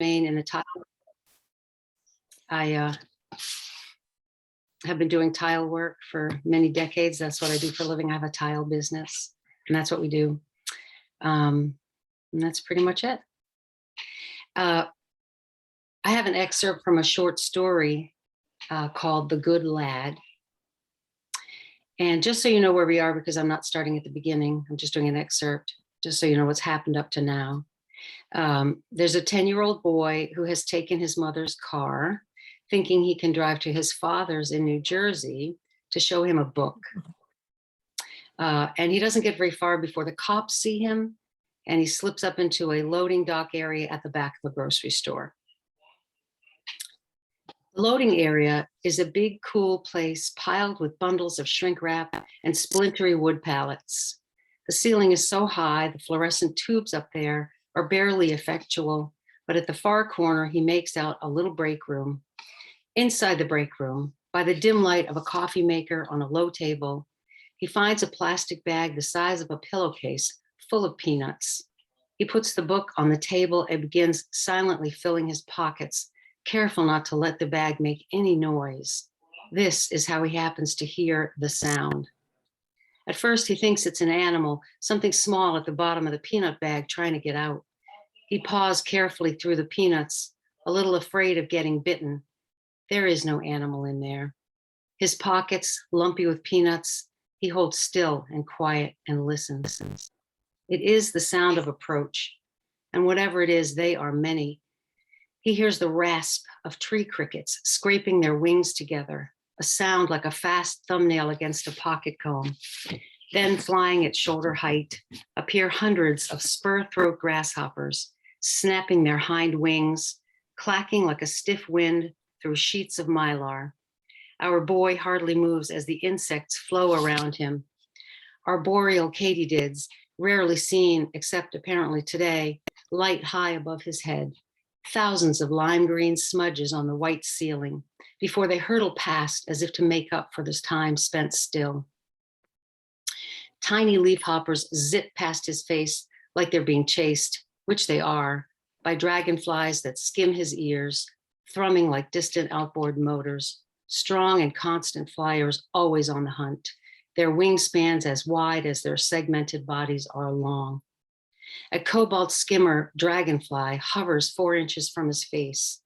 Maine in the tile. I have been doing tile work for many decades. That's what I do for a living. I have a tile business, and that's what we do. And that's pretty much it. I have an excerpt from a short story called The Good Lad. And just so you know where we are, because I'm not starting at the beginning, I'm just doing an excerpt, just so you know what's happened up to now. There's a 10-year-old boy who has taken his mother's car, thinking he can drive to his father's in New Jersey to show him a book. And he doesn't get very far before the cops see him, and he slips up into a loading dock area at the back of the grocery store. The loading area is a big, cool place piled with bundles of shrink wrap and splintery wood pallets. The ceiling is so high, the fluorescent tubes up there are barely effectual, but at the far corner, he makes out a little break room. Inside the break room, by the dim light of a coffee maker on a low table, he finds a plastic bag the size of a pillowcase full of peanuts. He puts the book on the table and begins silently filling his pockets, careful not to let the bag make any noise. This is how he happens to hear the sound. At first, he thinks it's an animal, something small at the bottom of the peanut bag trying to get out. He paws carefully through the peanuts, a little afraid of getting bitten. There is no animal in there. His pockets lumpy with peanuts, he holds still and quiet and listens. It is the sound of approach, and whatever it is, they are many. He hears the rasp of tree crickets scraping their wings together, a sound like a fast thumbnail against a pocket comb. Then, flying at shoulder height, appear hundreds of spur-throat grasshoppers, snapping their hind wings, clacking like a stiff wind through sheets of mylar. Our boy hardly moves as the insects flow around him. Arboreal katydids, rarely seen except apparently today, light high above his head. Thousands of lime green smudges on the white ceiling before they hurtle past as if to make up for this time spent still. Tiny leafhoppers zip past his face like they're being chased, which they are, by dragonflies that skim his ears, thrumming like distant outboard motors, strong and constant flyers always on the hunt, their wingspans as wide as their segmented bodies are long. A cobalt skimmer dragonfly hovers 4 inches from his face.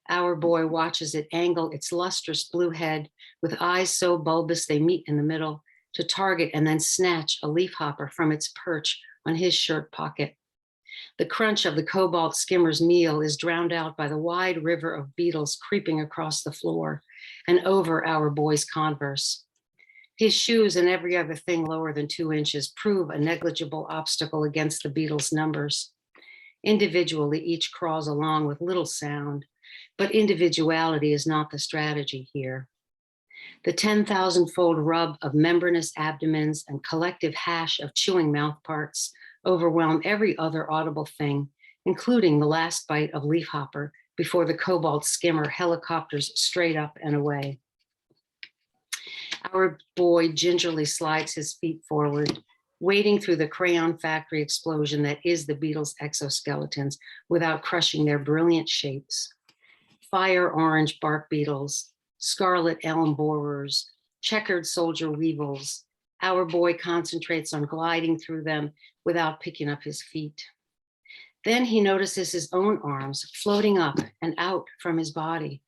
Our boy watches it angle its lustrous blue head with eyes so bulbous they meet in the middle to target and then snatch a leafhopper from its perch on his shirt pocket. The crunch of the cobalt skimmer's meal is drowned out by the wide river of beetles creeping across the floor and over our boy's Converse. His shoes and every other thing lower than 2 inches prove a negligible obstacle against the beetles' numbers. Individually, each crawls along with little sound, but individuality is not the strategy here. The 10,000-fold rub of membranous abdomens and collective hash of chewing mouth parts overwhelm every other audible thing, including the last bite of leafhopper before the cobalt skimmer helicopters straight up and away. Our boy gingerly slides his feet forward, wading through the crayon factory explosion that is the beetles' exoskeletons without crushing their brilliant shapes. Fire orange bark beetles, scarlet elm borers, checkered soldier weevils. Our boy concentrates on gliding through them without picking up his feet. Then he notices his own arms floating up and out from his body.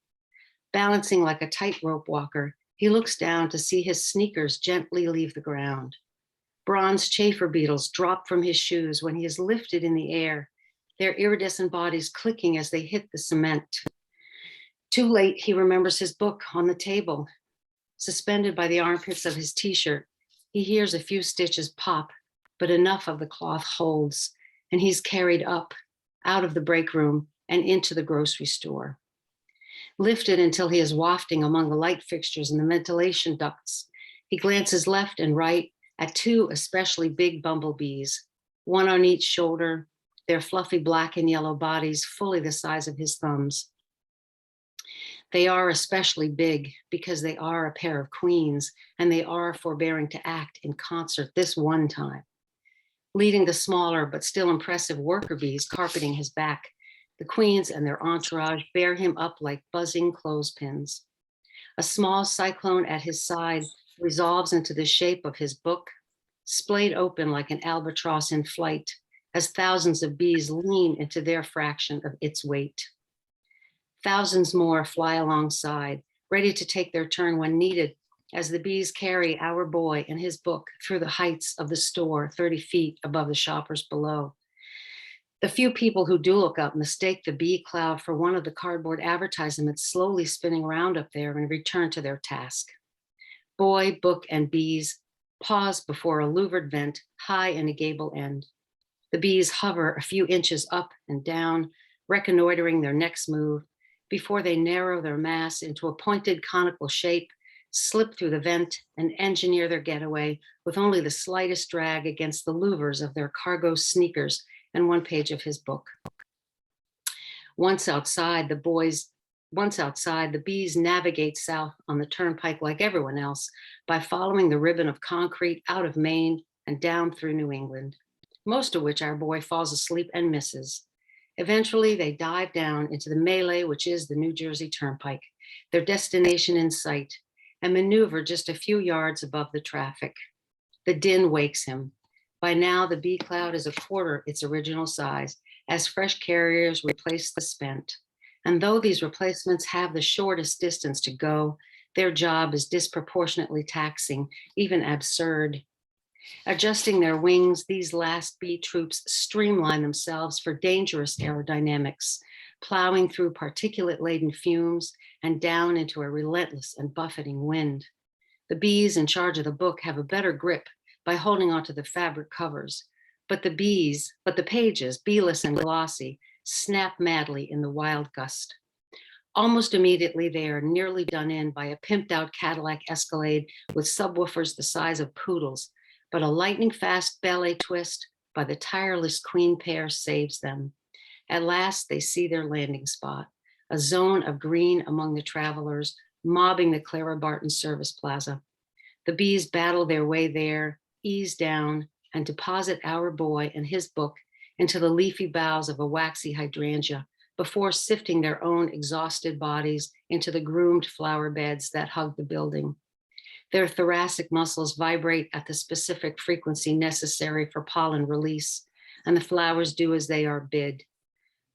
Balancing like a tightrope walker, he looks down to see his sneakers gently leave the ground. Bronze chafer beetles drop from his shoes when he is lifted in the air, their iridescent bodies clicking as they hit the cement. Too late, he remembers his book on the table. Suspended by the armpits of his t-shirt, he hears a few stitches pop, but enough of the cloth holds, and he's carried up, out of the break room and into the grocery store. Lifted until he is wafting among the light fixtures and the ventilation ducts, he glances left and right at 2 especially big bumblebees, one on each shoulder, their fluffy black and yellow bodies fully the size of his thumbs. They are especially big because they are a pair of queens, and they are forbearing to act in concert this one time. Leading the smaller but still impressive worker bees carpeting his back, The queens and their entourage bear him up like buzzing clothespins. A small cyclone at his side resolves into the shape of his book, splayed open like an albatross in flight, as thousands of bees lean into their fraction of its weight. Thousands more fly alongside, ready to take their turn when needed, as the bees carry our boy and his book through the heights of the store 30 feet above the shoppers below. The few people who do look up mistake the bee cloud for one of the cardboard advertisements slowly spinning around up there and return to their task. Boy, book, and bees pause before a louvered vent high in a gable end. The bees hover a few inches up and down, reconnoitering their next move before they narrow their mass into a pointed conical shape, slip through the vent, and engineer their getaway with only the slightest drag against the louvers of their cargo sneakers and one page of his book. Once outside, the bees navigate south on the turnpike like everyone else by following the ribbon of concrete out of Maine and down through New England, most of which our boy falls asleep and misses. Eventually, they dive down into the melee, which is the New Jersey Turnpike, their destination in sight, and maneuver just a few yards above the traffic. The din wakes him. By now, the bee cloud is a quarter its original size, as fresh carriers replace the spent. And though these replacements have the shortest distance to go, their job is disproportionately taxing, even absurd. Adjusting their wings, these last bee troops streamline themselves for dangerous aerodynamics, plowing through particulate-laden fumes and down into a relentless and buffeting wind. The bees in charge of the book have a better grip by holding onto the fabric covers, but the pages, beeless and glossy, snap madly in the wild gust. Almost immediately, they are nearly done in by a pimped-out Cadillac Escalade with subwoofers the size of poodles, but a lightning-fast ballet twist by the tireless queen pair saves them. At last, they see their landing spot, a zone of green among the travelers, mobbing the Clara Barton Service Plaza. The bees battle their way there, ease down, and deposit our boy and his book into the leafy boughs of a waxy hydrangea before sifting their own exhausted bodies into the groomed flower beds that hug the building. Their thoracic muscles vibrate at the specific frequency necessary for pollen release, and the flowers do as they are bid.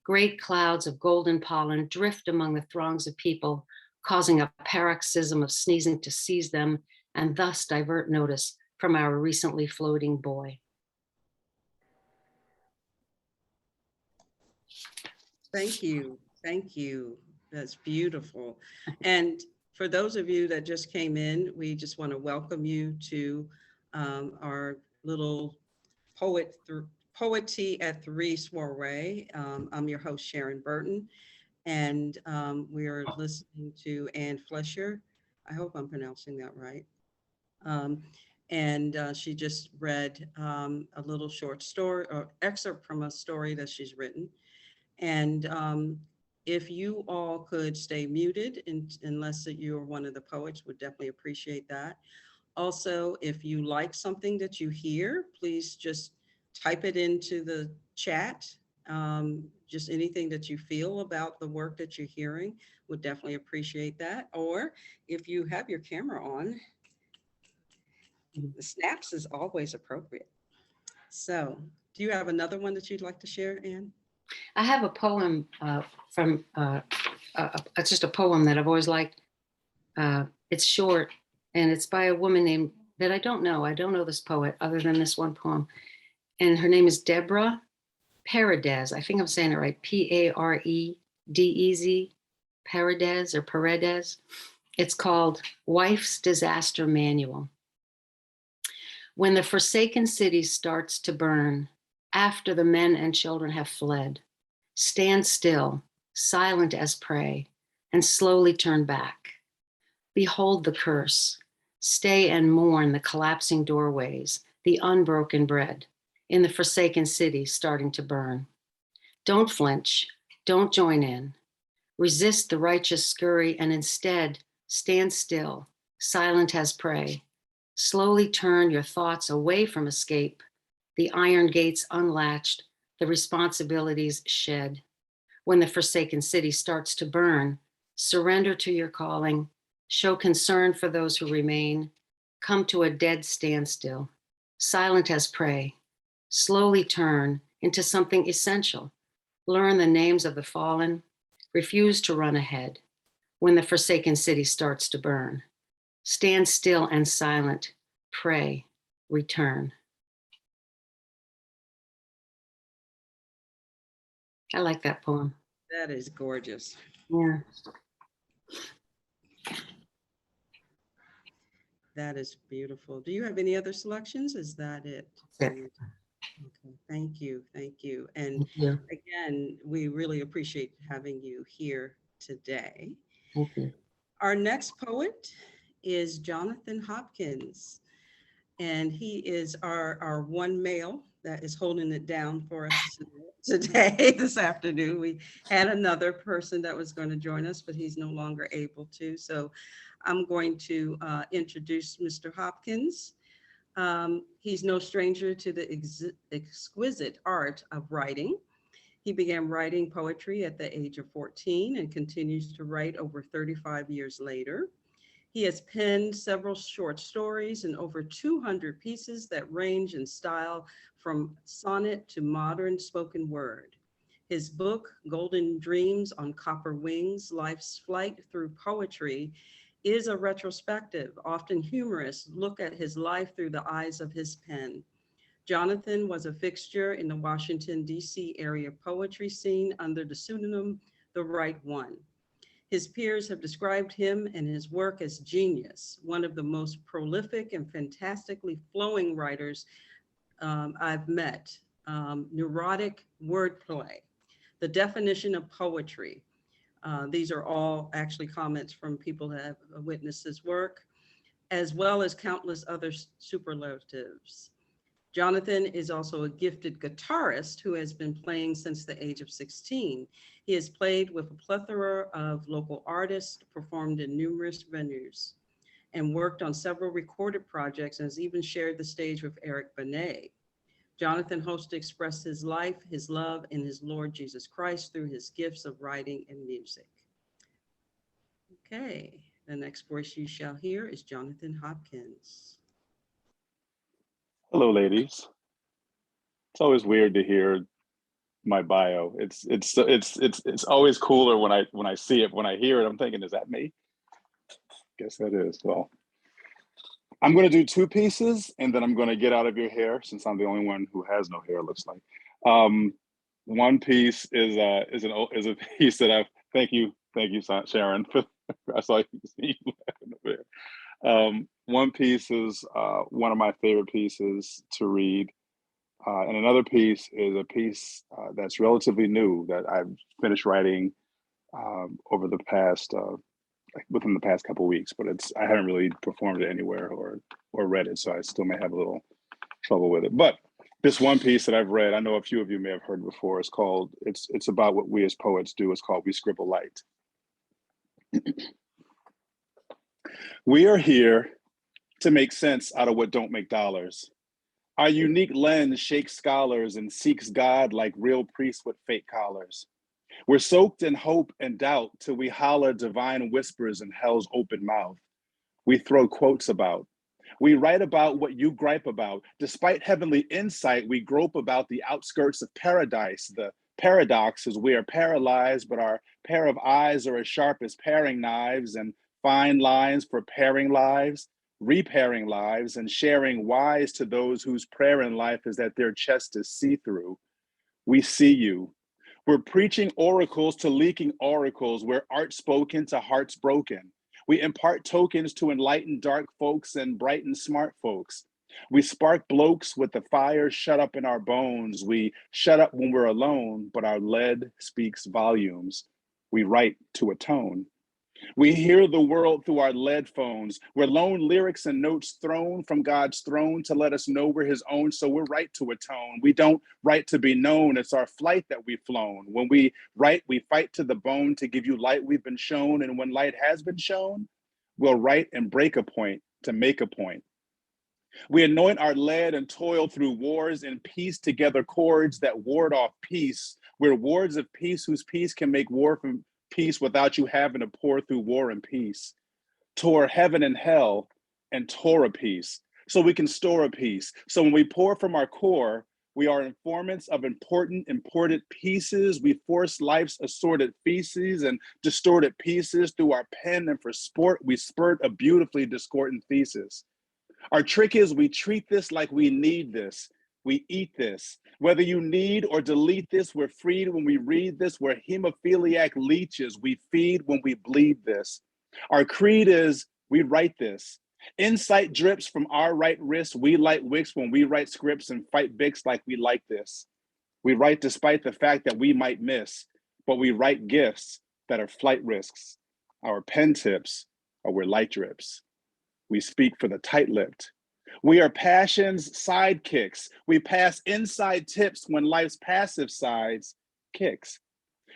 Great clouds of golden pollen drift among the throngs of people, causing a paroxysm of sneezing to seize them and thus divert notice from our recently floating boy. Thank you. Thank you. That's beautiful. And for those of you that just came in, we just want to welcome you to our little Poetry at Three soiree. I'm your host, Sharon Burton, and we are listening to Anne Fleischer. I hope I'm pronouncing that right. And she just read a little short story or excerpt from a story that she's written. And if you all could stay muted unless you're one of the poets, would definitely appreciate that. Also, if you like something that you hear, please just type it into the chat. Just anything that you feel about the work that you're hearing, would definitely appreciate that. Or if you have your camera on, the snaps is always appropriate. So do you have another one that you'd like to share, Anne? I have a poem it's just a poem that I've always liked. It's short, and it's by a woman named that I don't know. I don't know this poet other than this one poem. And her name is Deborah Paredes. I think I'm saying it right. Paredez, Paredes or Paredes. It's called Wife's Disaster Manual. When the forsaken city starts to burn, after the men and children have fled, stand still, silent as prey, and slowly turn back. Behold the curse. Stay and mourn the collapsing doorways, the unbroken bread, in the forsaken city starting to burn. Don't flinch, don't join in. Resist the righteous scurry and instead stand still, silent as prey. Slowly turn your thoughts away from escape, the iron gates unlatched, the responsibilities shed. When the forsaken city starts to burn, surrender to your calling, show concern for those who remain, come to a dead standstill, silent as prey, slowly turn into something essential, learn the names of the fallen, refuse to run ahead. When the forsaken city starts to burn, stand still and silent, pray, return. I like that poem. That is gorgeous. Yeah. That is beautiful. Do you have any other selections? Is that it? That's it. Okay, thank you, thank you. And Thank you. again, we really appreciate having you here today. Thank you. Our next poet is Jonathan Hopkins, and he is our one male that is holding it down for us today, this afternoon. We had another person that was going to join us, but he's no longer able to. So I'm going to introduce Mr. Hopkins. He's no stranger to the exquisite art of writing. He began writing poetry at the age of 14 and continues to write over 35 years later. He has penned several short stories and over 200 pieces that range in style from sonnet to modern spoken word. His book, Golden Dreams on Copper Wings, Life's Flight Through Poetry, is a retrospective, often humorous, look at his life through the eyes of his pen. Jonathan was a fixture in the Washington, D.C. area poetry scene under the pseudonym The Right One. His peers have described him and his work as genius, one of the most prolific and fantastically flowing writers I've met. Neurotic wordplay, the definition of poetry. These are all actually comments from people that have witnessed his work, as well as countless other superlatives. Jonathan is also a gifted guitarist who has been playing since the age of 16. He has played with a plethora of local artists, performed in numerous venues, and worked on several recorded projects, and has even shared the stage with Eric Benet. Jonathan hopes to express his life, his love, and his Lord Jesus Christ through his gifts of writing and music. Okay, the next voice you shall hear is Jonathan Hopkins. Hello, ladies. It's always weird to hear my bio. It's always cooler when I see it. When I hear it, I'm thinking, is that me? Guess that is. Well, I'm going to do two pieces, and then I'm going to get out of your hair since I'm the only one who has no hair. It looks like. One piece is a piece that I've. Thank you, Sharon. I saw you laughing over there. One piece is one of my favorite pieces to read. And another piece is a piece that's relatively new that I've finished writing over the past, within the past couple of weeks, but I haven't really performed it anywhere or read it, so I still may have a little trouble with it. But this one piece that I've read, I know a few of you may have heard before, it's about what we as poets do. It's called We Scribble Light. We are here to make sense out of what don't make dollars. Our unique lens shakes scholars and seeks God like real priests with fake collars. We're soaked in hope and doubt till we holler divine whispers in hell's open mouth. We throw quotes about. We write about what you gripe about. Despite heavenly insight, we grope about the outskirts of paradise. The paradox is we are paralyzed, but our pair of eyes are as sharp as paring knives and fine lines for pairing lives, repairing lives, and sharing wise to those whose prayer in life is that their chest is see-through. We see you. We're preaching oracles to leaking oracles where art spoken to hearts broken. We impart tokens to enlighten dark folks and brighten smart folks. We spark blokes with the fire shut up in our bones. We shut up when we're alone, but our lead speaks volumes. We write to atone. We hear the world through our lead phones. We're lone lyrics and notes thrown from God's throne to let us know we're his own, so we're right to atone. We don't write to be known, it's our flight that we've flown. When we write, we fight to the bone to give you light we've been shown, and when light has been shown, we'll write and break a point to make a point. We anoint our lead and toil through wars and piece together chords that ward off peace. We're wards of peace whose peace can make war from peace without you having to pour through war and peace. Tore heaven and hell and tore a peace so we can store a peace. So when we pour from our core, we are informants of imported pieces. We force life's assorted feces and distorted pieces through our pen, and for sport, we spurt a beautifully discordant thesis. Our trick is we treat this like we need this. We eat this. Whether you need or delete this, we're freed when we read this. We're hemophiliac leeches. We feed when we bleed this. Our creed is we write this. Insight drips from our right wrist. We light wicks when we write scripts and fight bics like we like this. We write despite the fact that we might miss, but we write gifts that are flight risks. Our pen tips are where light drips. We speak for the tight-lipped. We are passion's sidekicks. We pass inside tips when life's passive sides kicks.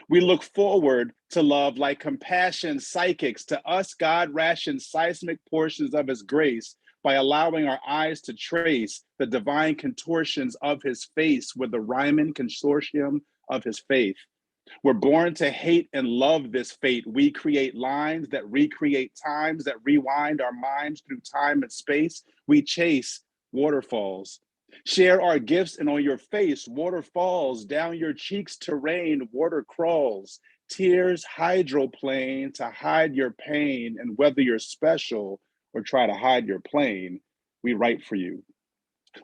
We look forward to love like compassion psychics. To us, God rations seismic portions of his grace by allowing our eyes to trace the divine contortions of his face with the rhyming consortium of his faith. We're born to hate and love this fate. We create lines that recreate times that rewind our minds through time and space. We chase waterfalls. Share our gifts, and on your face, water falls. Down your cheeks to rain, water crawls. Tears hydroplane to hide your pain. And whether you're special or try to hide your plane, we write for you.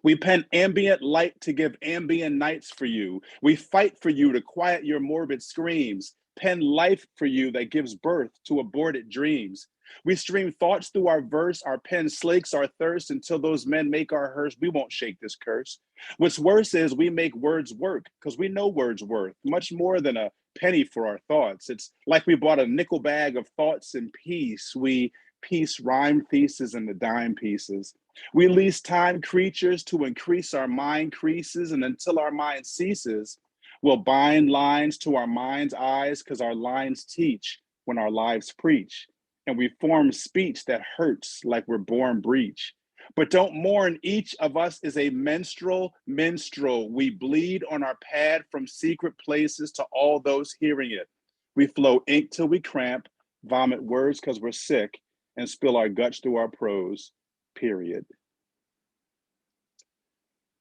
We pen ambient light to give ambient nights for you. We fight for you to quiet your morbid screams. Pen life for you that gives birth to aborted dreams. We stream thoughts through our verse. Our pen slakes our thirst until those men make our hearse. We won't shake this curse. What's worse is we make words work because we know words worth much more than a penny for our thoughts. It's like we bought a nickel bag of thoughts and peace. We piece rhyme thesis into dime pieces. We lease time creatures to increase our mind creases, and until our mind ceases, we'll bind lines to our mind's eyes because our lines teach when our lives preach. And we form speech that hurts like we're born breech. But don't mourn, each of us is a menstrual minstrel. We bleed on our pad from secret places to all those hearing it. We flow ink till we cramp, vomit words because we're sick, and spill our guts through our prose, period.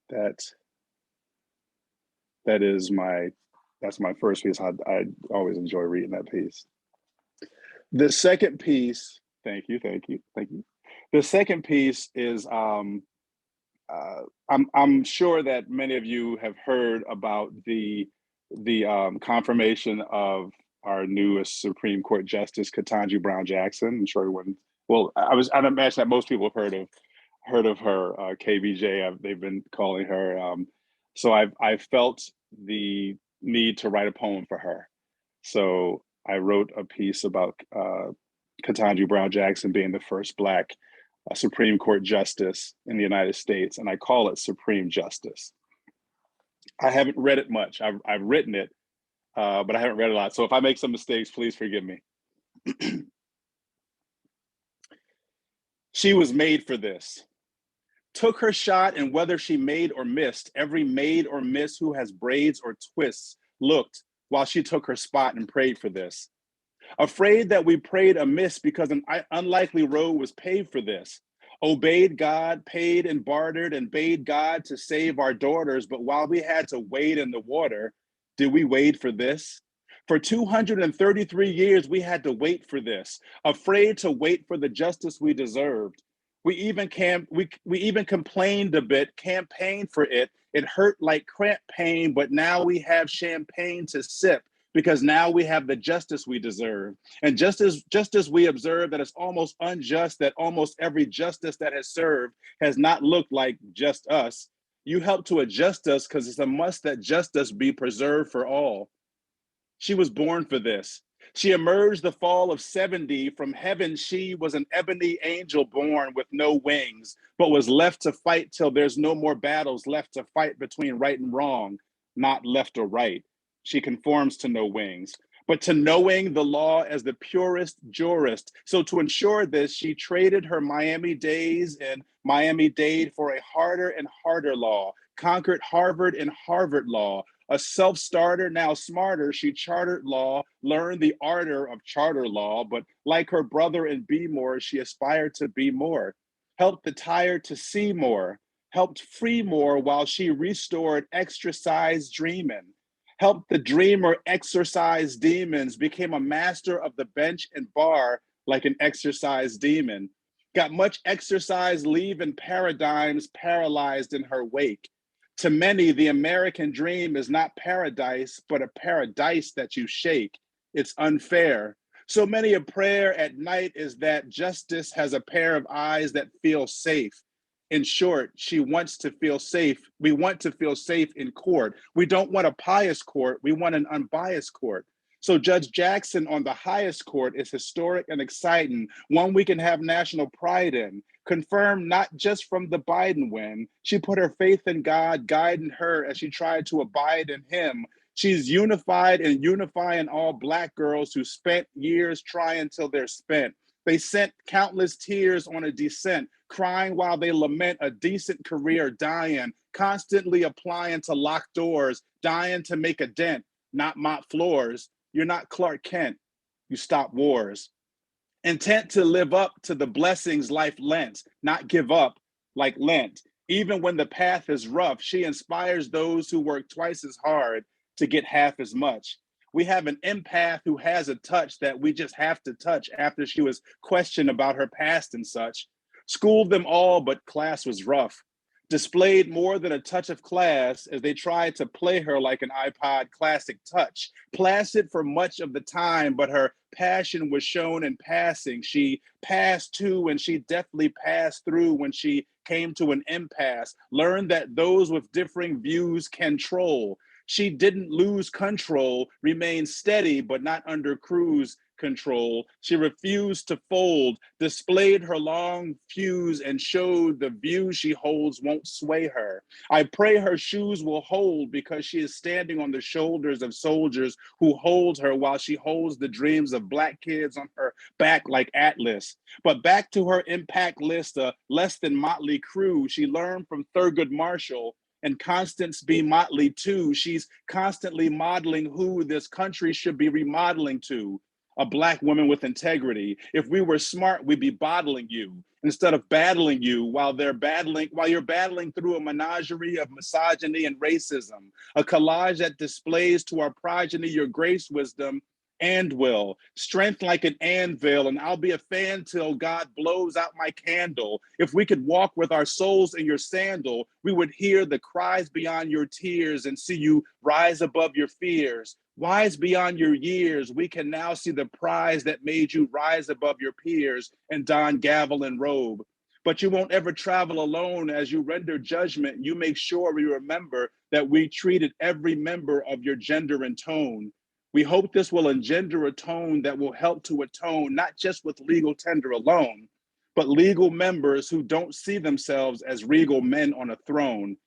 That's my first piece. I always enjoy reading that piece. The second piece, thank you. The second piece is I'm sure that many of you have heard about the confirmation of our newest Supreme Court Justice, Ketanji Brown Jackson. I'm sure everyone. Well, I'd imagine that most people have heard of her, KBJ. They've been calling her. So I felt the need to write a poem for her. So I wrote a piece about Ketanji Brown Jackson being the first Black Supreme Court Justice in the United States, and I call it Supreme Justice. I haven't read it much. I've written it, but I haven't read it a lot. So if I make some mistakes, please forgive me. She was made for this. Took her shot, and whether she made or missed, every maid or miss who has braids or twists looked while she took her spot and prayed for this. Afraid that we prayed amiss because an unlikely road was paved for this. Obeyed God, paid and bartered, and bade God to save our daughters. But while we had to wade in the water, did we wade for this? For 233 years, we had to wait for this, afraid to wait for the justice we deserved. We even complained a bit, campaigned for it. It hurt like cramp pain, but now we have champagne to sip because now we have the justice we deserve. And just as we observe that it's almost unjust that almost every justice that has served has not looked like just us, you help to adjust us because it's a must that justice be preserved for all. She was born for this. She emerged the fall of 70 from heaven. She was an ebony angel born with no wings, but was left to fight till there's no more battles left to fight between right and wrong, not left or right. She conforms to no wings, but to knowing the law as the purest jurist. So to ensure this, she traded her Miami days and Miami-Dade for a harder and harder law, conquered Harvard and Harvard law, A self-starter, now smarter, she chartered law, learned the ardor of charter law, but like her brother in Be More, she aspired to be more, helped the tired to see more, helped free more while she restored exercise dreaming, helped the dreamer exorcise demons, became a master of the bench and bar like an exercise demon, got much exercise leave and paradigms paralyzed in her wake. To many, the American dream is not paradise, but a paradise that you shake. It's unfair. So many a prayer at night is that justice has a pair of eyes that feel safe. In short, she wants to feel safe. We want to feel safe in court. We don't want a pious court. We want an unbiased court. So Judge Jackson on the highest court is historic and exciting, one we can have national pride in, confirmed not just from the Biden win. She put her faith in God, guiding her as she tried to abide in him. She's unified and unifying all Black girls who spent years trying till they're spent. They sent countless tears on a descent, crying while they lament a decent career dying, constantly applying to locked doors, dying to make a dent, not mop floors. You're not Clark Kent, you stop wars. Intent to live up to the blessings life lent, not give up like Lent. Even when the path is rough, she inspires those who work twice as hard to get half as much. We have an empath who has a touch that we just have to touch after she was questioned about her past and such. Schooled them all, but class was rough. Displayed more than a touch of class as they tried to play her like an iPod Classic Touch. Placid for much of the time, but her passion was shown in passing. She passed to and she definitely passed through when she came to an impasse. Learned that those with differing views can troll. She didn't lose control, remained steady, but not under cruise control. She refused to fold, displayed her long fuse, and showed the view she holds won't sway her. I pray her shoes will hold because she is standing on the shoulders of soldiers who hold her while she holds the dreams of Black kids on her back like Atlas. But back to her impact list, a less than motley crew. She learned from Thurgood Marshall and Constance B. Motley too. She's constantly modeling who this country should be remodeling to. A Black woman with integrity. If we were smart, we'd be bottling you instead of battling you while you're battling through a menagerie of misogyny and racism. A collage that displays to our progeny your grace, wisdom, and will. Strength like an anvil, and I'll be a fan till God blows out my candle. If we could walk with our souls in your sandal, we would hear the cries beyond your tears and see you rise above your fears. Wise beyond your years, we can now see the prize that made you rise above your peers and don gavel and robe. But you won't ever travel alone. As you render judgment, you make sure we remember that we treated every member of your gender and tone. We hope this will engender a tone that will help to atone, not just with legal tender alone, but legal members who don't see themselves as regal men on a throne.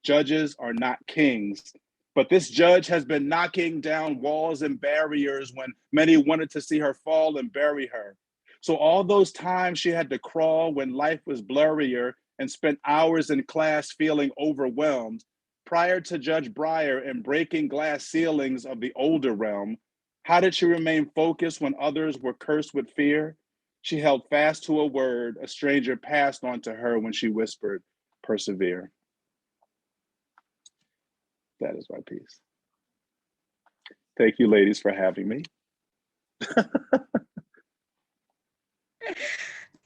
Judges are not kings. But this judge has been knocking down walls and barriers when many wanted to see her fall and bury her. So all those times she had to crawl when life was blurrier and spent hours in class feeling overwhelmed, prior to Judge Breyer and breaking glass ceilings of the older realm, how did she remain focused when others were cursed with fear? She held fast to a word a stranger passed on to her when she whispered, persevere. That is my piece. Thank you, ladies, for having me.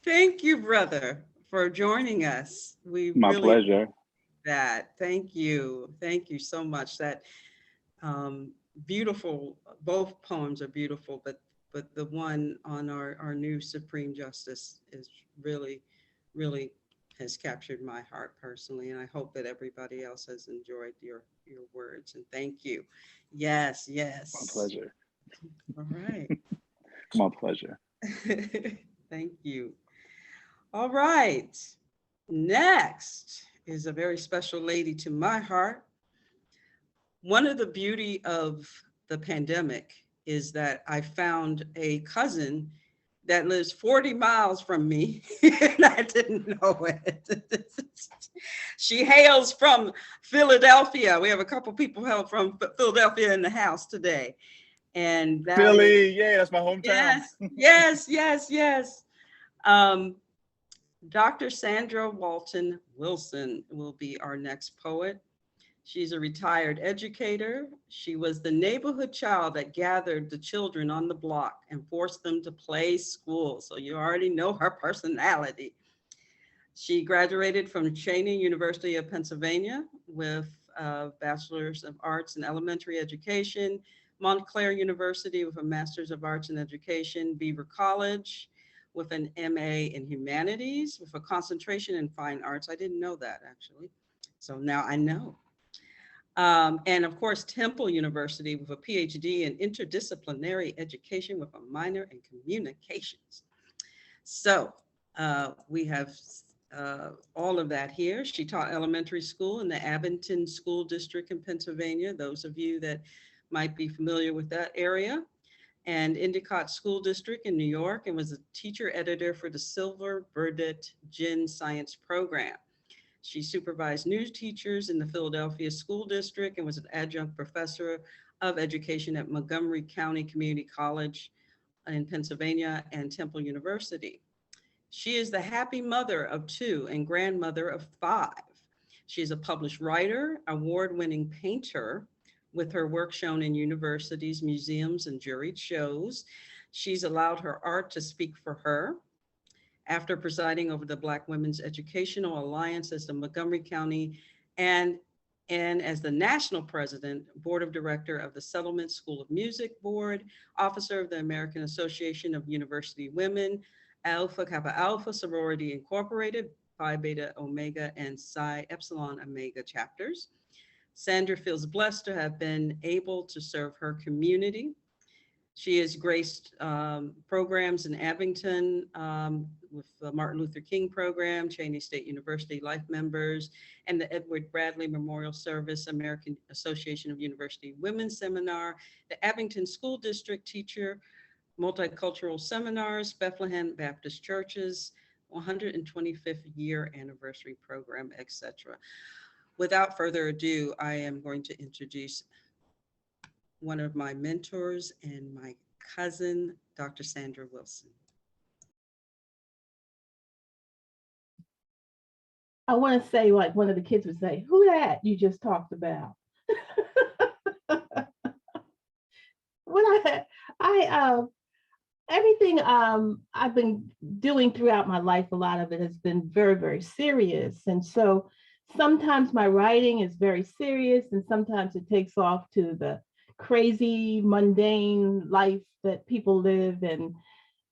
Thank you, brother, for joining us. My pleasure. That. Thank you. Thank you so much. That beautiful, both poems are beautiful, but the one on our new Supreme Justice is really, really has captured my heart personally. And I hope that everybody else has enjoyed your words. And thank you. Yes, yes. My pleasure. All right. My pleasure. Thank you. All right. Next is a very special lady to my heart. One of the beauty of the pandemic is that I found a cousin that lives 40 miles from me, and I didn't know it. She hails from Philadelphia. We have a couple people hail from Philadelphia in the house today. And that Philly, yeah, that's my hometown. yes. Dr. Sandra Wilson will be our next poet. She's a retired educator. She was the neighborhood child that gathered the children on the block and forced them to play school. So you already know her personality. She graduated from Cheyney University of Pennsylvania with a Bachelor's of Arts in Elementary Education, Montclair University with a Master's of Arts in Education, Beaver College with an MA in Humanities with a concentration in Fine Arts. I didn't know that actually. So now I know. And of course, Temple University with a PhD in interdisciplinary education with a minor in communications. So we have all of that here. She taught elementary school in the Abington School District in Pennsylvania, those of you that might be familiar with that area, and Endicott School District in New York, and was a teacher editor for the Silver Burdett Gin Science Program. She supervised new teachers in the Philadelphia School District and was an adjunct professor of education at Montgomery County Community College in Pennsylvania and Temple University. She is the happy mother of 2 and grandmother of 5. She is a published writer, award-winning painter with her work shown in universities, museums, and juried shows. She's allowed her art to speak for her. After presiding over the Black Women's Educational Alliance as the Montgomery County and as the national president, board of director of the Settlement School of Music Board, officer of the American Association of University Women, Alpha Kappa Alpha Sorority Incorporated, Phi Beta Omega and Psi Epsilon Omega chapters. Sandra feels blessed to have been able to serve her community. She has graced programs in Abington with the Martin Luther King program, Cheyney State University Life Members, and the Edward Bradley Memorial Service, American Association of University Women Seminar, the Abington School District Teacher Multicultural Seminars, Bethlehem Baptist Churches, 125th year anniversary program, etc. Without further ado, I am going to introduce one of my mentors and my cousin, Dr. Sandra Wilson. I want to say, like one of the kids would say, who that you just talked about? Everything I've been doing throughout my life, a lot of it has been very, very serious. And so sometimes my writing is very serious and sometimes it takes off to the crazy, mundane life that people live. And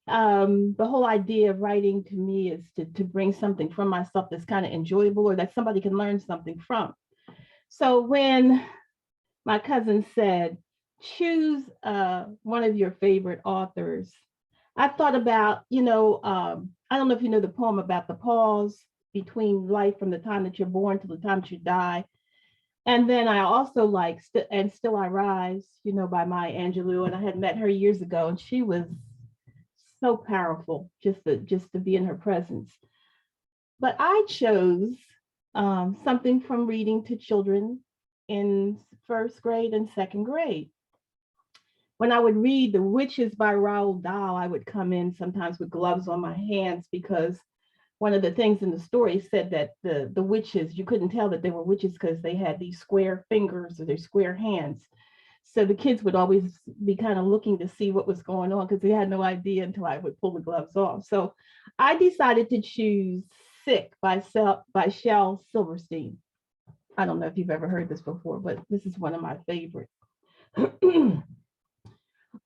the whole idea of writing to me is to bring something from myself that's kind of enjoyable or that somebody can learn something from. So when my cousin said, choose one of your favorite authors, I thought about, I don't know if you know the poem about the pause between life from the time that you're born to the time that you die. And then I also like And Still I Rise, by Maya Angelou. And I had met her years ago and she was so powerful just to be in her presence. But I chose something from reading to children in 1st grade and 2nd grade. When I would read The Witches by Roald Dahl, I would come in sometimes with gloves on my hands because one of the things in the story said that the witches, you couldn't tell that they were witches because they had these square fingers or their square hands. So the kids would always be kind of looking to see what was going on because they had no idea until I would pull the gloves off. So I decided to choose Sick by Shel Silverstein. I don't know if you've ever heard this before, but this is one of my favorites.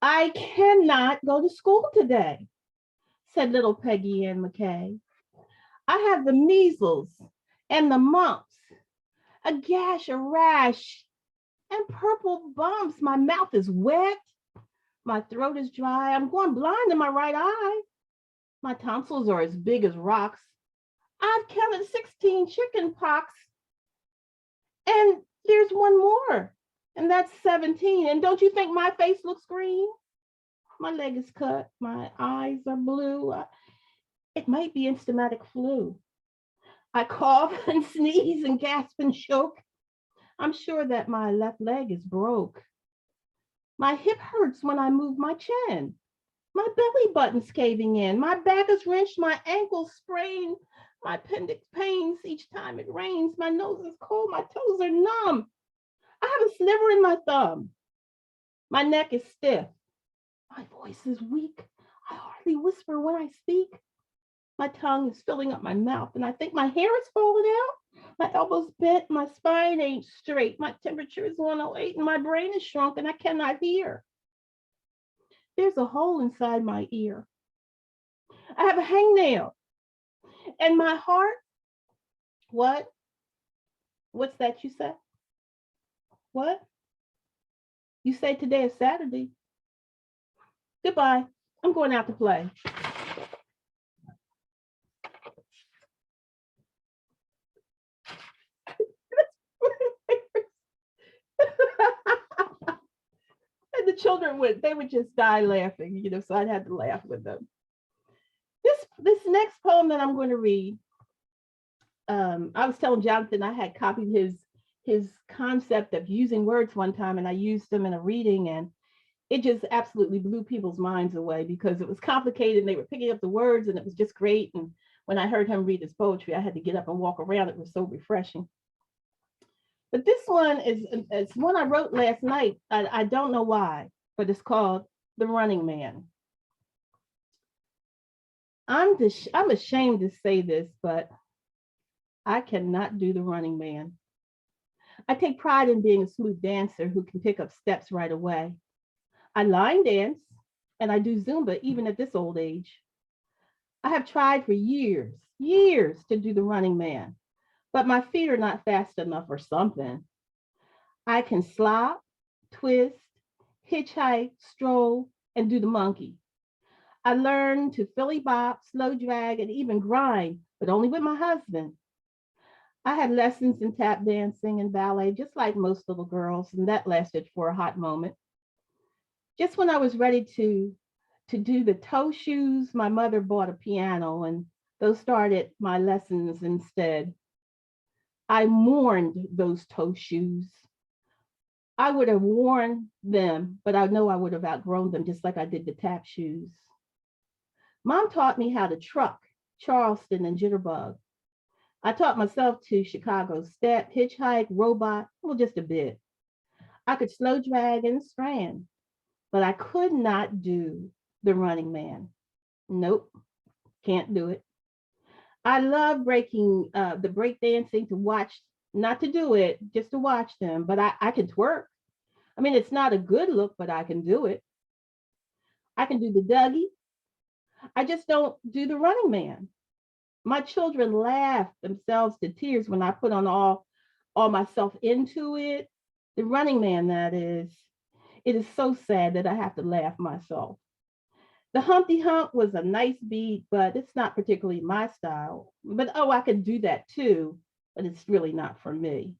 I cannot go to school today, said little Peggy Ann McKay. I have the measles and the mumps, a gash, a rash, and purple bumps. My mouth is wet. My throat is dry. I'm going blind in my right eye. My tonsils are as big as rocks. I've counted 16 chicken pox. And there's one more, and that's 17. And don't you think my face looks green? My leg is cut. My eyes are blue. It might be instamatic flu. I cough and sneeze and gasp and choke. I'm sure that my left leg is broke. My hip hurts when I move my chin. My belly button's caving in. My back is wrenched. My ankles sprained. My appendix pains each time it rains. My nose is cold. My toes are numb. I have a sliver in my thumb. My neck is stiff. My voice is weak. I hardly whisper when I speak. My tongue is filling up my mouth, and I think my hair is falling out. My elbows bent. My spine ain't straight. My temperature is 108, and my brain is shrunk, and I cannot hear. There's a hole inside my ear. I have a hangnail. And my heart, what? What's that you said? What? You say today is Saturday. Goodbye. I'm going out to play. And the children would just die laughing, so I'd have to laugh with them. This next poem that I'm going to read, I was telling Jonathan I had copied his concept of using words one time, and I used them in a reading, and it just absolutely blew people's minds away because it was complicated and they were picking up the words and it was just great. And when I heard him read his poetry, I had to get up and walk around. It was so refreshing. But this one is one I wrote last night. I don't know why, but it's called The Running Man. I'm ashamed to say this, but I cannot do the running man. I take pride in being a smooth dancer who can pick up steps right away. I line dance and I do Zumba even at this old age. I have tried for years to do the running man, but my feet are not fast enough or something. I can slop, twist, hitchhike, stroll, and do the monkey. I learned to Philly bop, slow drag, and even grind, but only with my husband. I had lessons in tap dancing and ballet, just like most little girls, and that lasted for a hot moment. Just when I was ready to do the toe shoes, my mother bought a piano, and those started my lessons instead. I mourned those toe shoes. I would have worn them, but I know I would have outgrown them, just like I did the tap shoes. Mom taught me how to truck, Charleston, and jitterbug. I taught myself to Chicago step, hitchhike, robot, well, just a bit. I could slow drag and strand, but I could not do the running man. Nope, can't do it. I love breaking the break dancing to watch, not to do it, just to watch them, but I can twerk. I mean, it's not a good look, but I can do it. I can do the Dougie. I just don't do the running man. My children laugh themselves to tears when I put on all myself into it. The running man, that is. It is so sad that I have to laugh myself. The Humpty Hump was a nice beat, but it's not particularly my style. But I could do that too, but it's really not for me.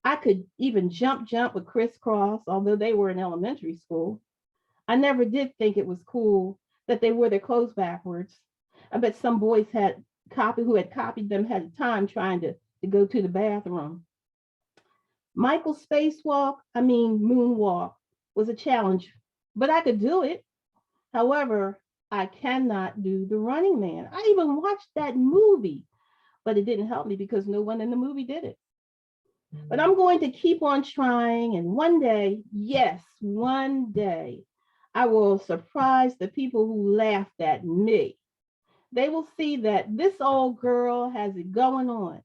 I could even jump with crisscross, although they were in elementary school. I never did think it was cool that they wore their clothes backwards. I bet some boys who had copied them had a time trying to go to the bathroom. Michael's moonwalk was a challenge, but I could do it. However, I cannot do the running man. I even watched that movie, but it didn't help me because no one in the movie did it. But I'm going to keep on trying, and one day, yes, one day, I will surprise the people who laughed at me. They will see that this old girl has it going on,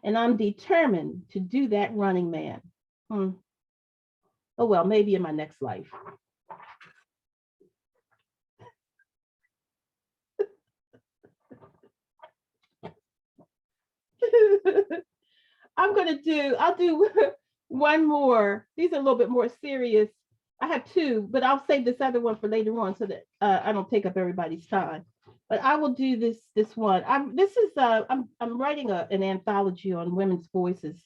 and I'm determined to do that running man. Oh, well, maybe in my next life. I'll do one more. These are a little bit more serious. I have two, but I'll save this other one for later on so that I don't take up everybody's time. But I will do this one. I'm writing an anthology on women's voices.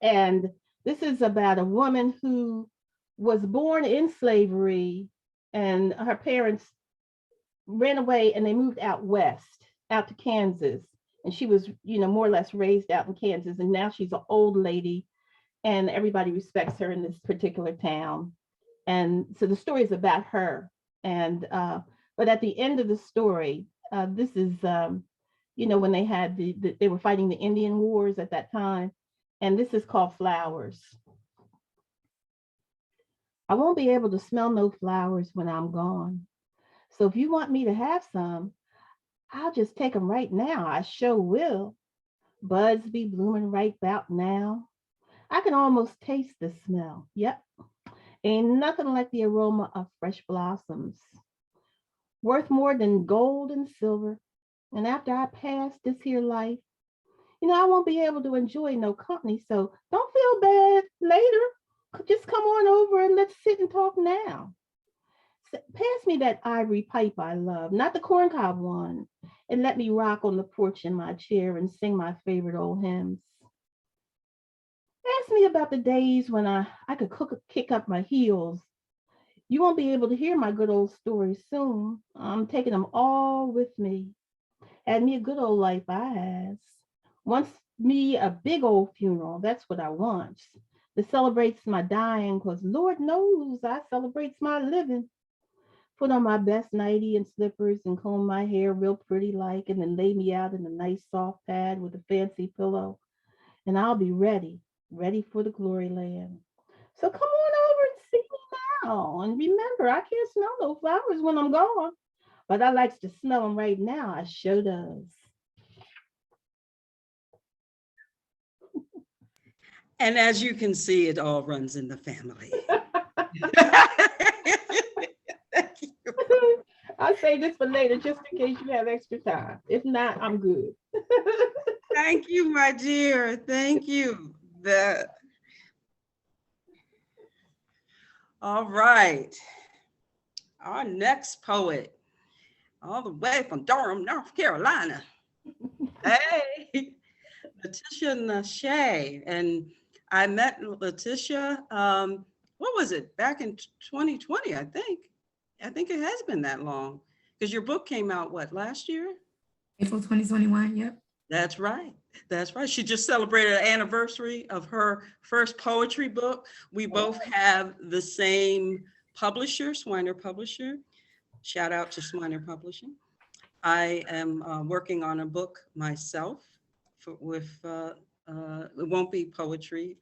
And this is about a woman who was born in slavery and her parents ran away and they moved out west, out to Kansas. And she was, more or less raised out in Kansas. And now she's an old lady and everybody respects her in this particular town. And so the story is about her. And, but at the end of the story, this is, when they had they were fighting the Indian Wars at that time. And this is called Flowers. I won't be able to smell no flowers when I'm gone. So if you want me to have some, I'll just take them right now. I sure will. Buds be blooming right about now. I can almost taste the smell. Yep. Ain't nothing like the aroma of fresh blossoms. Worth more than gold and silver. And after I pass this here life, I won't be able to enjoy no company. So don't feel bad later. Just come on over and let's sit and talk now. Pass me that ivory pipe I love, not the corncob one, and let me rock on the porch in my chair and sing my favorite old hymns. Ask me about the days when I could kick up my heels. You won't be able to hear my good old stories soon. I'm taking them all with me. Had me a good old life I has. Wants me a big old funeral, that's what I want. That celebrates my dying, because Lord knows I celebrates my living. Put on my best nightie and slippers and comb my hair real pretty like, and then lay me out in a nice soft pad with a fancy pillow. And I'll be ready for the glory land. So come on over and see me now. And remember, I can't smell no flowers when I'm gone, but I likes to smell them right now. I sure does. And as you can see, it all runs in the family. Thank you. I'll say this for later, just in case you have extra time. If not, I'm good. Thank you, my dear. Thank you. All right. Our next poet, all the way from Durham, North Carolina. Hey, Latisha Nashay. And I met Latisha, what was it, back in 2020, I think. I think it has been that long, because your book came out, what, last year? April 2021, yep. That's right. That's right. She just celebrated an anniversary of her first poetry book. We both have the same publisher, Swiner Publisher. Shout out to Swiner Publishing. I am working on a book myself it won't be poetry,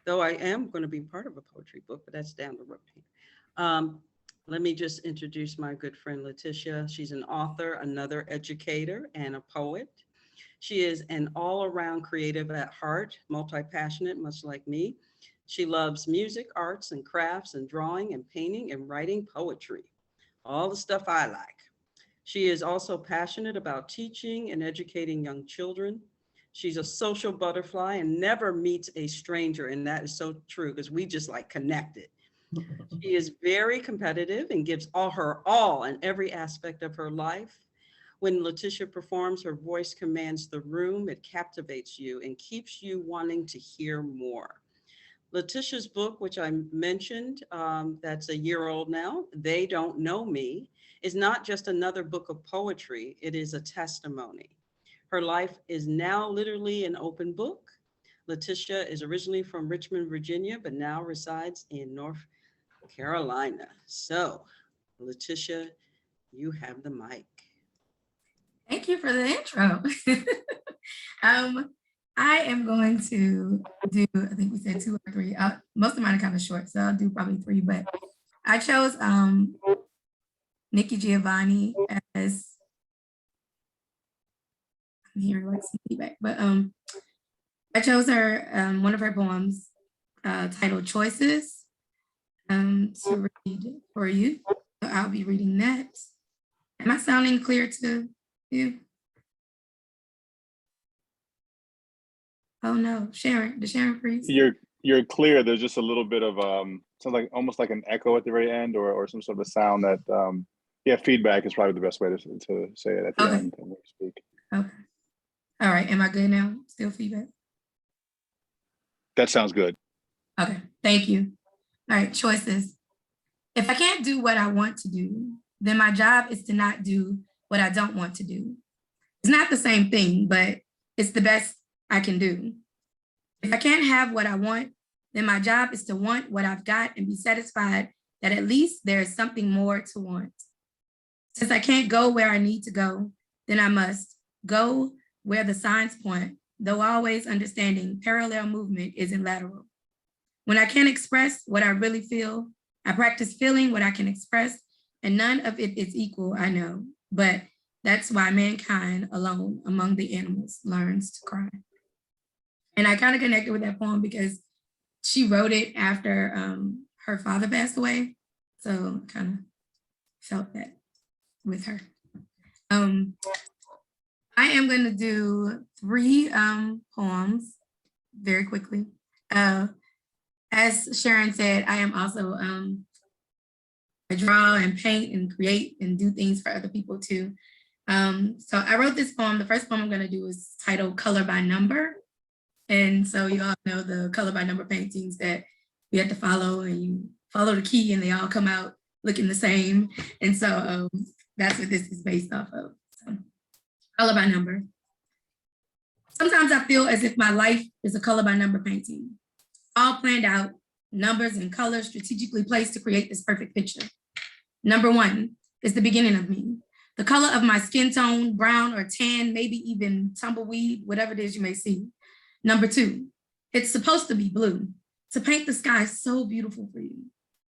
though I am going to be part of a poetry book, but that's down the road. Let me just introduce my good friend Latisha. She's an author, another educator, and a poet. She is an all-around creative at heart, multi-passionate, much like me. She loves music, arts, and crafts, and drawing, and painting, and writing poetry, all the stuff I like. She is also passionate about teaching and educating young children. She's a social butterfly and never meets a stranger, and that is so true, because we just like connected. She is very competitive and gives her all in every aspect of her life. When Latisha performs, her voice commands the room. It captivates you and keeps you wanting to hear more. Latisha's book, which I mentioned, that's a year old now, They Don't Know Me, is not just another book of poetry. It is a testimony. Her life is now literally an open book. Latisha is originally from Richmond, Virginia, but now resides in North Carolina. So, Latisha, you have the mic. Thank you for the intro. I am going to do, I think we said 2 or 3. Most of mine are kind of short, so I'll do probably 3, but I chose Nikki Giovanni as, I'm hearing like some feedback, but I chose her, one of her poems titled Choices to read for you. So I'll be reading that. Am I sounding clear to you? Oh no, Sharon, did Sharon freeze? You're clear. There's just a little bit of sounds like almost like an echo at the very end, or some sort of a sound that yeah, feedback is probably the best way to say it at the end when you speak. Okay. All right. Am I good now? Still feedback? That sounds good. Okay. Thank you. All right. Choices. If I can't do what I want to do, then my job is to not do what I don't want to do. It's not the same thing, but it's the best I can do. If I can't have what I want, then my job is to want what I've got and be satisfied that at least there is something more to want. Since I can't go where I need to go, then I must go where the signs point, though always understanding parallel movement isn't lateral. When I can't express what I really feel, I practice feeling what I can express, and none of it is equal, I know, but that's why mankind alone among the animals learns to cry. And I kind of connected with that poem because she wrote it after her father passed away. So kind of felt that with her. I am going to do 3 poems very quickly. As Sharon said, I am also, I draw and paint and create and do things for other people too. So I wrote this poem. The first poem I'm going to do is titled Color by Number. And so you all know the color by number paintings that we have to follow, and you follow the key and they all come out looking the same. And so that's what this is based off of. So, color by number. Sometimes I feel as if my life is a color by number painting, all planned out, numbers and colors strategically placed to create this perfect picture. Number 1 is the beginning of me. The color of my skin tone, brown or tan, maybe even tumbleweed, whatever it is you may see. Number 2, it's supposed to be blue, to paint the sky so beautiful for you,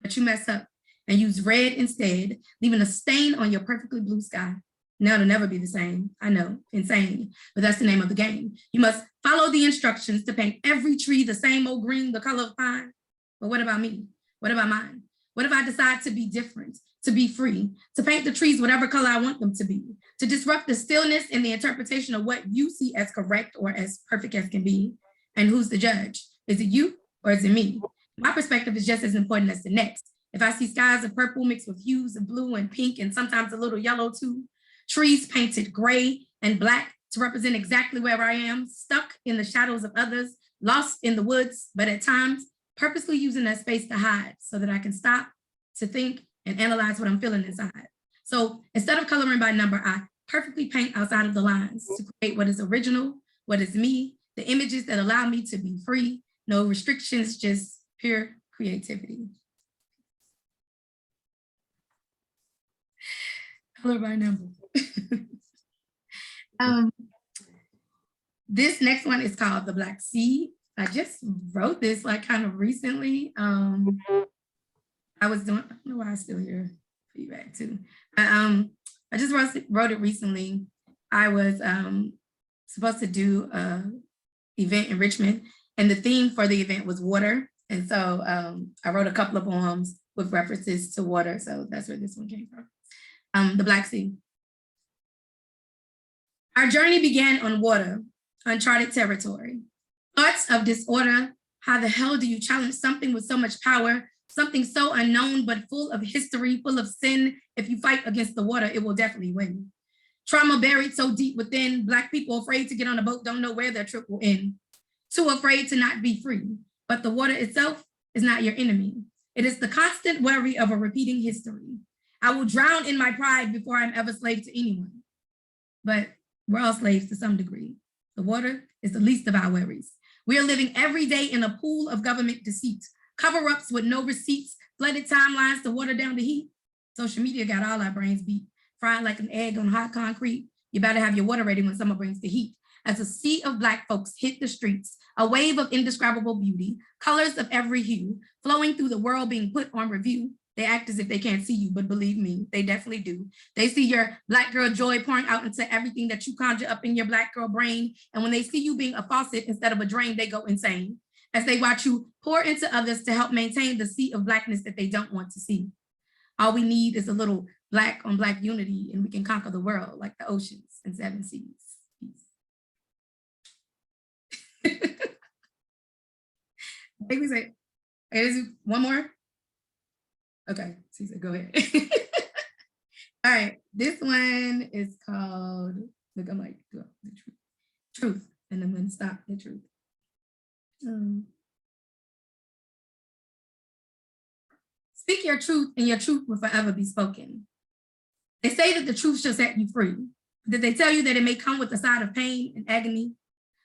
but you mess up and use red instead, leaving a stain on your perfectly blue sky. Now it'll never be the same. I know, insane, but that's the name of the game. You must follow the instructions to paint every tree the same old green, the color of pine. But what about me? What about mine? What if I decide to be different, to be free, to paint the trees whatever color I want them to be, to disrupt the stillness and the interpretation of what you see as correct or as perfect as can be? And who's the judge? Is it you or is it me? My perspective is just as important as the next. If I see skies of purple mixed with hues of blue and pink and sometimes a little yellow too, trees painted gray and black to represent exactly where I am, stuck in the shadows of others, lost in the woods, but at times purposely using that space to hide so that I can stop to think and analyze what I'm feeling inside. So instead of coloring by number, I perfectly paint outside of the lines to create what is original, what is me, the images that allow me to be free, no restrictions, just pure creativity. Color by number. This next one is called The Black Sea. I just wrote this like kind of recently. I was doing, I don't know why I still hear feedback too. I just wrote it recently. I was supposed to do an event in Richmond, and the theme for the event was water. And so I wrote a couple of poems with references to water. So that's where this one came from. The Black Sea. Our journey began on water, uncharted territory. Thoughts of disorder. How the hell do you challenge something with so much power, something so unknown, but full of history, full of sin? If you fight against the water, it will definitely win. Trauma buried so deep within, Black people afraid to get on a boat, don't know where their trip will end. Too afraid to not be free. But the water itself is not your enemy. It is the constant worry of a repeating history. I will drown in my pride before I'm ever slave to anyone. But we're all slaves to some degree. The water is the least of our worries. We are living every day in a pool of government deceit, cover-ups with no receipts, flooded timelines to water down the heat. Social media got all our brains beat, fried like an egg on hot concrete. You better have your water ready when summer brings the heat. As a sea of Black folks hit the streets, a wave of indescribable beauty, colors of every hue, flowing through the world being put on review. They act as if they can't see you, but believe me, they definitely do. They see your Black girl joy pouring out into everything that you conjure up in your Black girl brain. And when they see you being a faucet instead of a drain, they go insane. As they watch you pour into others to help maintain the sea of Blackness that they don't want to see. All we need is a little Black on Black unity, and we can conquer the world like the oceans and 7 seas. I think we say, is one more? Okay, so he said, go ahead. All right, this one is called, look, I'm like, the truth, and I'm gonna stop the truth. Speak your truth, and your truth will forever be spoken. They say that the truth shall set you free. Did they tell you that it may come with a side of pain and agony?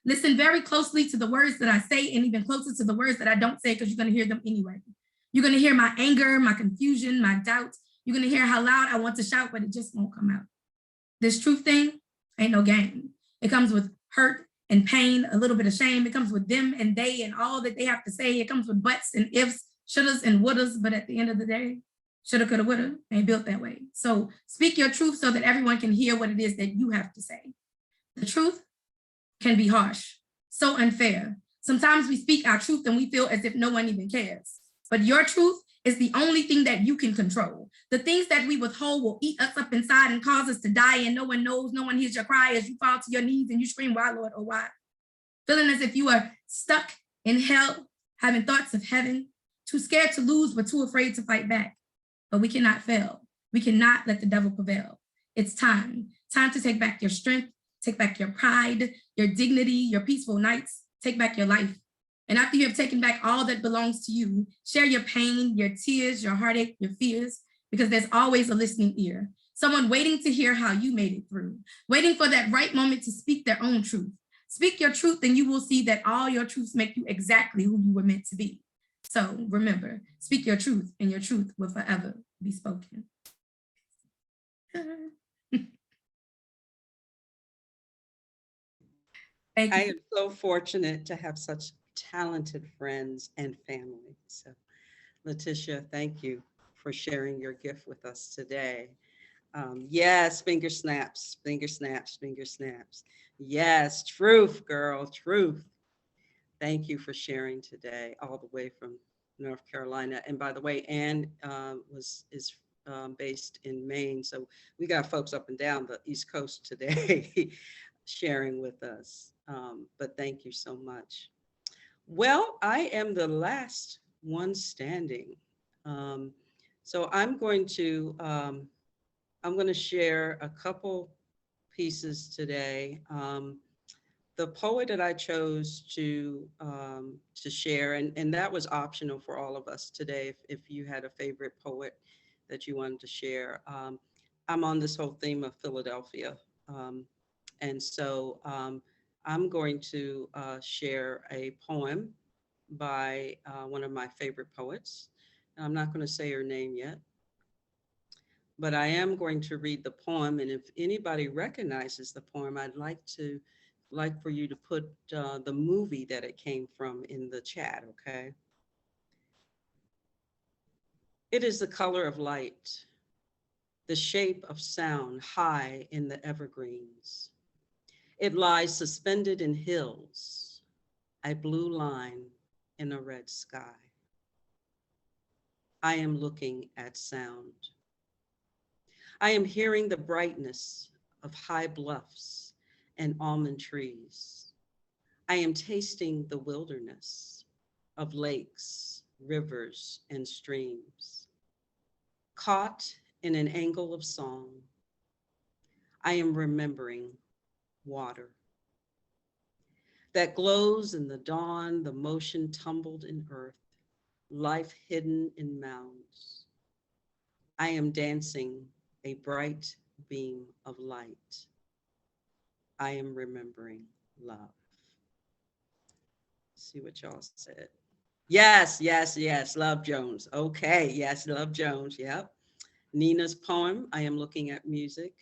Listen very closely to the words that I say, and even closer to the words that I don't say, because you're going to hear them anyway. You're going to hear my anger, my confusion, my doubt. You're going to hear how loud I want to shout, but it just won't come out. This truth thing ain't no game. It comes with hurt and pain, a little bit of shame. It comes with them and they and all that they have to say. It comes with buts and ifs, shouldas and wouldas, but at the end of the day, shoulda, coulda, woulda, ain't built that way. So speak your truth so that everyone can hear what it is that you have to say. The truth can be harsh, so unfair. Sometimes we speak our truth and we feel as if no one even cares. But your truth is the only thing that you can control. The things that we withhold will eat us up inside and cause us to die, and no one knows, no one hears your cry as you fall to your knees and you scream, why, Lord, oh, why? Feeling as if you are stuck in hell, having thoughts of heaven, too scared to lose, but too afraid to fight back. But we cannot fail. We cannot let the devil prevail. It's time to take back your strength, take back your pride, your dignity, your peaceful nights, take back your life. And after you have taken back all that belongs to you, share your pain, your tears, your heartache, your fears, because there's always a listening ear, someone waiting to hear how you made it through, waiting for that right moment to speak their own truth. Speak your truth and you will see that all your truths make you exactly who you were meant to be. So remember, speak your truth and your truth will forever be spoken. Thank you. I am so fortunate to have such talented friends and family. So Latisha, thank you for sharing your gift with us today. Yes, finger snaps, finger snaps, finger snaps. Yes, truth, girl, truth. Thank you for sharing today, all the way from North Carolina. And by the way, Ann is based in Maine. So we got folks up and down the East Coast today sharing with us. But thank you so much. Well, I am the last one standing. So I'm going to share a couple pieces today. The poet that I chose to share, and that was optional for all of us today, if you had a favorite poet that you wanted to share. I'm on this whole theme of Philadelphia. And so I'm going to share a poem by one of my favorite poets. And I'm not going to say her name yet, but I am going to read the poem. And if anybody recognizes the poem, I'd like for you to put the movie that it came from in the chat, okay? It is the color of light, the shape of sound high in the evergreens. It lies suspended in hills, a blue line in a red sky. I am looking at sound. I am hearing the brightness of high bluffs and almond trees. I am tasting the wilderness of lakes, rivers, and streams. Caught in an angle of song, I am remembering water that glows in the dawn, the motion tumbled in earth, life hidden in mounds. I am dancing a bright beam of light. I am remembering love. See what y'all said. Yes, yes, yes, Love Jones. Okay, yes, Love Jones, yep. Nina's poem, I Am Looking at Music.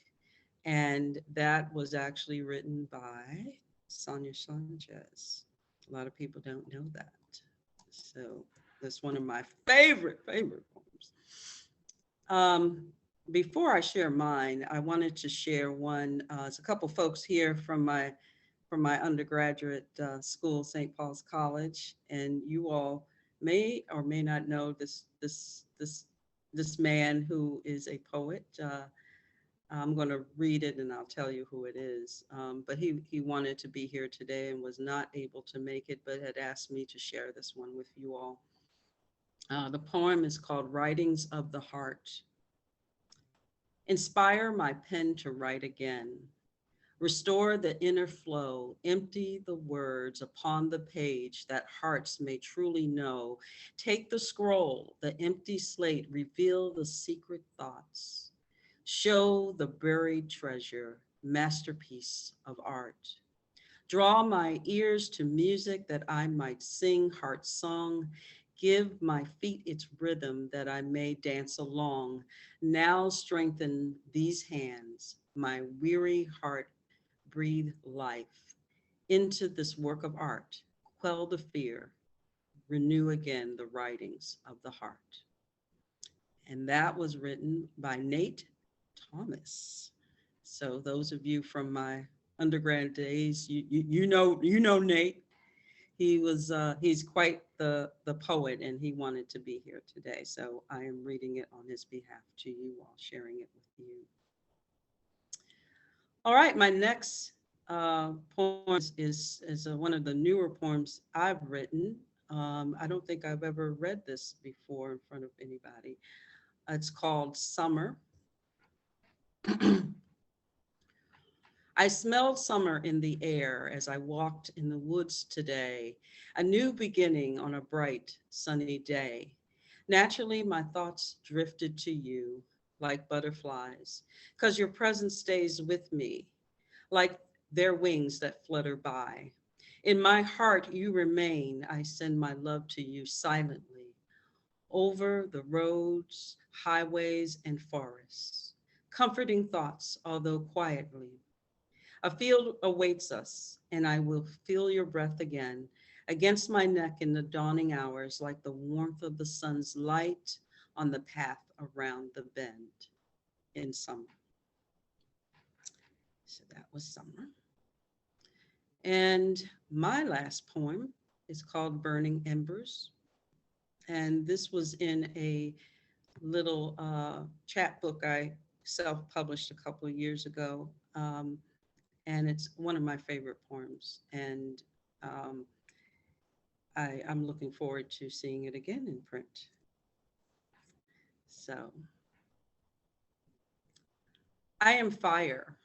And that was actually written by Sonia Sanchez. A lot of people don't know that. So that's one of my favorite poems. Before I share mine, I wanted to share one. There's a couple folks here from my undergraduate school, St. Paul's College, and you all may or may not know this man who is a poet. I'm going to read it and I'll tell you who it is. But he wanted to be here today and was not able to make it, but had asked me to share this one with you all. The poem is called Writings of the Heart. Inspire my pen to write again, Restore the inner flow, empty the words upon the page that hearts may truly know. Take the scroll, the empty slate, reveal the secret thoughts. Show the buried treasure, masterpiece of art. Draw my ears to music that I might sing heart song. Give my feet its rhythm that I may dance along. Now strengthen these hands, my weary heart breathe life into this work of art. Quell the fear, renew again the writings of the heart. And that was written by Nate Thomas. So those of you from my undergrad days, you know Nate. He's quite the poet, and he wanted to be here today. So I am reading it on his behalf to you all, sharing it with you. All right, my next poem is one of the newer poems I've written. I don't think I've ever read this before in front of anybody. It's called Summer. I smelled summer in the air as I walked in the woods today, a new beginning on a bright, sunny day. Naturally, my thoughts drifted to you like butterflies, because your presence stays with me, like their wings that flutter by. In my heart, you remain. I send my love to you silently, over the roads, highways, and forests. Comforting thoughts, although quietly. A field awaits us, and I will feel your breath again against my neck in the dawning hours, like the warmth of the sun's light on the path around the bend in summer. So that was Summer. And my last poem is called Burning Embers. And this was in a little chat book I self-published a couple of years ago. And it's one of my favorite poems. And I'm looking forward to seeing it again in print. So, I am fire,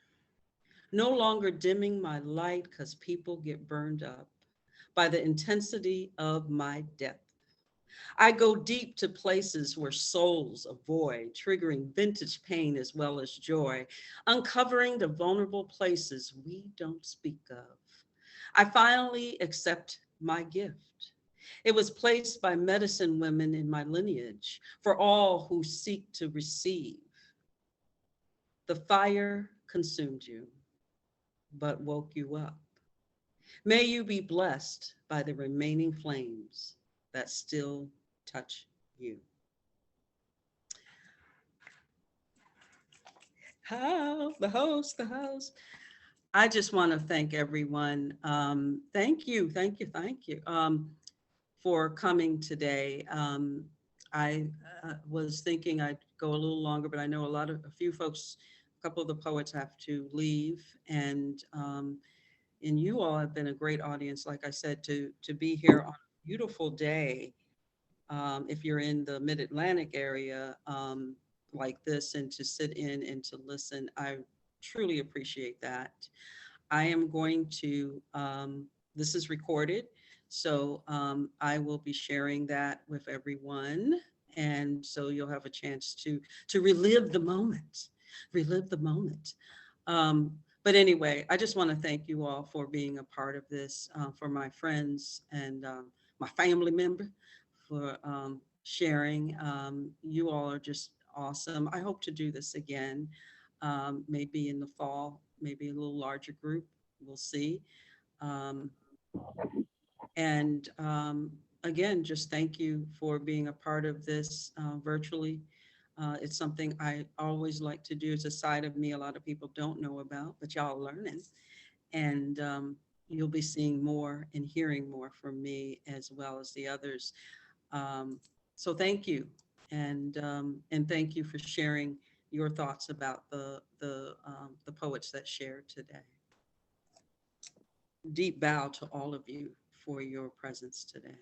no longer dimming my light because people get burned up by the intensity of my depth. I go deep to places where souls avoid, triggering vintage pain as well as joy, uncovering the vulnerable places we don't speak of. I finally accept my gift. It was placed by medicine women in my lineage for all who seek to receive. The fire consumed you, but woke you up. May you be blessed by the remaining flames that still touch you. The host. I just want to thank everyone. Thank you for coming today. I was thinking I'd go a little longer, but I know a few folks, a couple of the poets have to leave, and you all have been a great audience, like I said, to be here on a beautiful day. If you're in the Mid-Atlantic area like this, and to sit in and to listen, I truly appreciate that. I am going to, this is recorded, so I will be sharing that with everyone. And so you'll have a chance to relive the moment. But anyway, I just want to thank you all for being a part of this, for my friends and my family member, for sharing. You all are just awesome. I hope to do this again, maybe in the fall, maybe a little larger group. We'll see. Again, just thank you for being a part of this virtually. It's something I always like to do. It's a side of me a lot of people don't know about, but y'all learning. And you'll be seeing more and hearing more from me as well as the others. So thank you. And thank you for sharing your thoughts about the poets that shared today. Deep bow to all of you for your presence today.